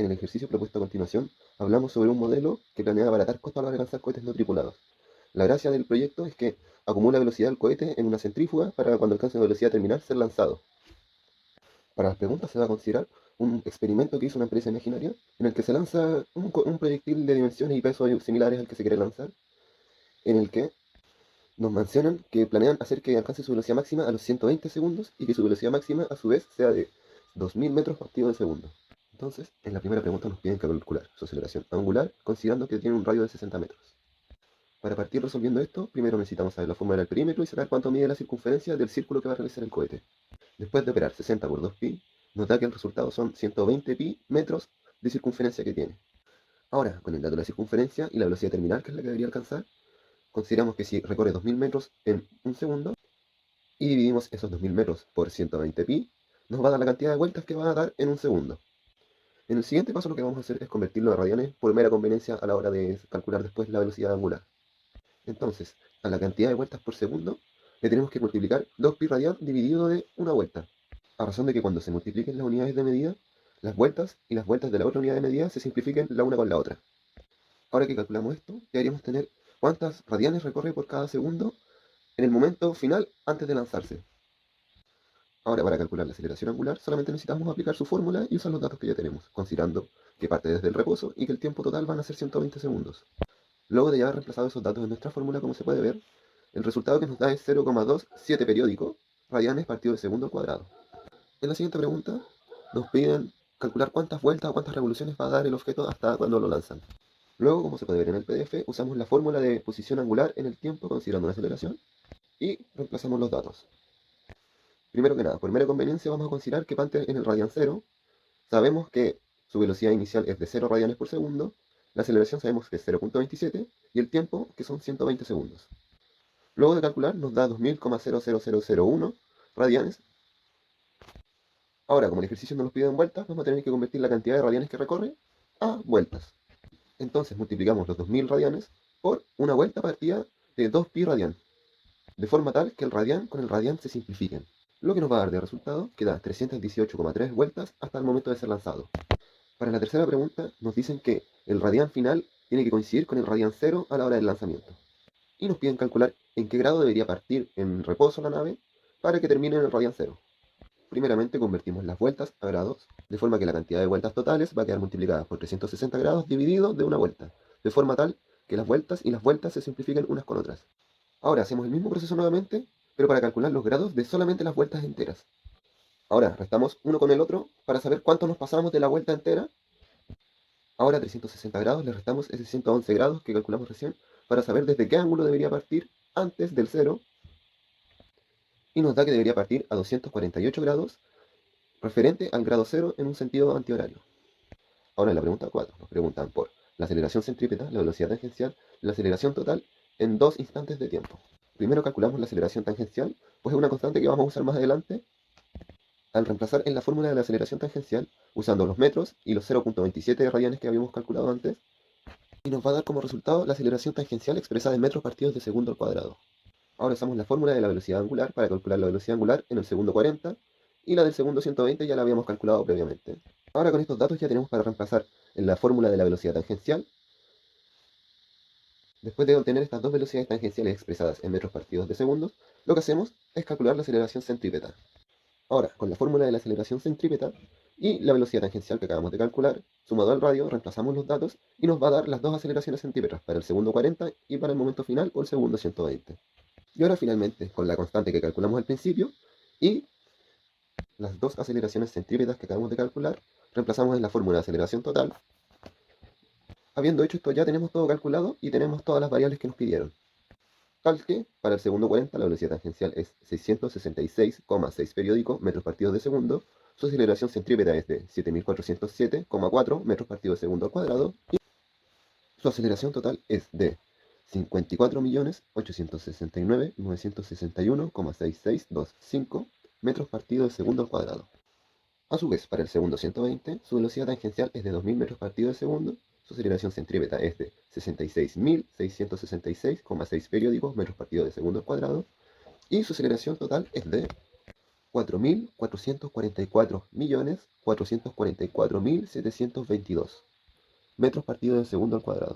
En el ejercicio propuesto a continuación, hablamos sobre un modelo que planea abaratar costos al lanzar cohetes no tripulados. La gracia del proyecto es que acumula velocidad del cohete en una centrífuga para cuando alcance una velocidad terminal ser lanzado. Para las preguntas se va a considerar un experimento que hizo una empresa imaginaria en el que se lanza un proyectil de dimensiones y pesos similares al que se quiere lanzar, en el que nos mencionan que planean hacer que alcance su velocidad máxima a los 120 segundos y que su velocidad máxima a su vez sea de 2000 metros partido de segundo. Entonces, en la primera pregunta nos piden calcular su aceleración angular considerando que tiene un radio de 60 metros. Para partir resolviendo esto, primero necesitamos saber la fórmula del perímetro y saber cuánto mide la circunferencia del círculo que va a realizar el cohete. Después de operar 60 por 2pi, nos da que el resultado son 120 pi metros de circunferencia que tiene. Ahora, con el dato de la circunferencia y la velocidad terminal, que es la que debería alcanzar, consideramos que si recorre 2000 metros en un segundo y dividimos esos 2000 metros por 120 pi, nos va a dar la cantidad de vueltas que va a dar en un segundo. En el siguiente paso lo que vamos a hacer es convertirlo a radianes por mera conveniencia a la hora de calcular después la velocidad angular. Entonces, a la cantidad de vueltas por segundo le tenemos que multiplicar 2pi radian dividido de una vuelta, a razón de que cuando se multipliquen las unidades de medida, las vueltas y las vueltas de la otra unidad de medida se simplifiquen la una con la otra. Ahora que calculamos esto, deberíamos tener cuántas radianes recorre por cada segundo en el momento final antes de lanzarse. Ahora, para calcular la aceleración angular, solamente necesitamos aplicar su fórmula y usar los datos que ya tenemos, considerando que parte desde el reposo y que el tiempo total van a ser 120 segundos. Luego de ya haber reemplazado esos datos en nuestra fórmula, como se puede ver, el resultado que nos da es 0,27 periódico radianes partido de segundo al cuadrado. En la siguiente pregunta nos piden calcular cuántas vueltas o cuántas revoluciones va a dar el objeto hasta cuando lo lanzan. Luego, como se puede ver en el PDF, usamos la fórmula de posición angular en el tiempo considerando la aceleración y reemplazamos los datos. Primero que nada, por mera conveniencia vamos a considerar que parte en el radian 0. Sabemos que su velocidad inicial es de 0 radianes por segundo, la aceleración sabemos que es 0,27 y el tiempo que son 120 segundos. Luego de calcular nos da 2000,00001 radianes. Ahora, como el ejercicio nos lo pide en vueltas, vamos a tener que convertir la cantidad de radianes que recorre a vueltas. Entonces multiplicamos los 2000 radianes por una vuelta partida de 2pi radian, de forma tal que el radian con el radian se simplifiquen. Lo que nos va a dar de resultado que da 318,3 vueltas hasta el momento de ser lanzado. Para la tercera pregunta nos dicen que el radian final tiene que coincidir con el radian 0 a la hora del lanzamiento. Y nos piden calcular en qué grado debería partir en reposo la nave para que termine en el radian 0. Primeramente convertimos las vueltas a grados, de forma que la cantidad de vueltas totales va a quedar multiplicada por 360 grados dividido de una vuelta, de forma tal que las vueltas y las vueltas se simplifiquen unas con otras. Ahora hacemos el mismo proceso nuevamente, pero para calcular los grados de solamente las vueltas enteras. Ahora restamos uno con el otro para saber cuánto nos pasamos de la vuelta entera. Ahora a 360 grados le restamos ese 111 grados que calculamos recién para saber desde qué ángulo debería partir antes del 0 y nos da que debería partir a 248 grados referente al grado 0 en un sentido antihorario. Ahora en la pregunta 4 nos preguntan por la aceleración centrípeta, la velocidad tangencial, la aceleración total en dos instantes de tiempo. Primero calculamos la aceleración tangencial, pues es una constante que vamos a usar más adelante al reemplazar en la fórmula de la aceleración tangencial usando los metros y los 0,27 radianes que habíamos calculado antes, y nos va a dar como resultado la aceleración tangencial expresada en metros partidos de segundo al cuadrado. Ahora usamos la fórmula de la velocidad angular para calcular la velocidad angular en el segundo 40 y la del segundo 120 ya la habíamos calculado previamente. Ahora con estos datos ya tenemos para reemplazar en la fórmula de la velocidad tangencial. Después de obtener estas dos velocidades tangenciales expresadas en metros partidos de segundos, lo que hacemos es calcular la aceleración centrípeta. Ahora, con la fórmula de la aceleración centrípeta y la velocidad tangencial que acabamos de calcular, sumado al radio, reemplazamos los datos y nos va a dar las dos aceleraciones centrípetas para el segundo 40 y para el momento final o el segundo 120. Y ahora finalmente, con la constante que calculamos al principio y las dos aceleraciones centrípetas que acabamos de calcular, reemplazamos en la fórmula de aceleración total. Habiendo hecho esto ya tenemos todo calculado y tenemos todas las variables que nos pidieron. Tal que, para el segundo 40 la velocidad tangencial es 666,6 periódico metros partidos de segundo, su aceleración centrípeta es de 7407,4 metros partidos de segundo al cuadrado y su aceleración total es de 54.869.961,6625 metros partidos de segundo al cuadrado. A su vez, para el segundo 120, su velocidad tangencial es de 2000 metros partidos de segundo, su aceleración centrípeta es de 66.666,6 periódicos metros partidos de segundo al cuadrado, y su aceleración total es de 4.444.444.722 metros partido de segundo al cuadrado.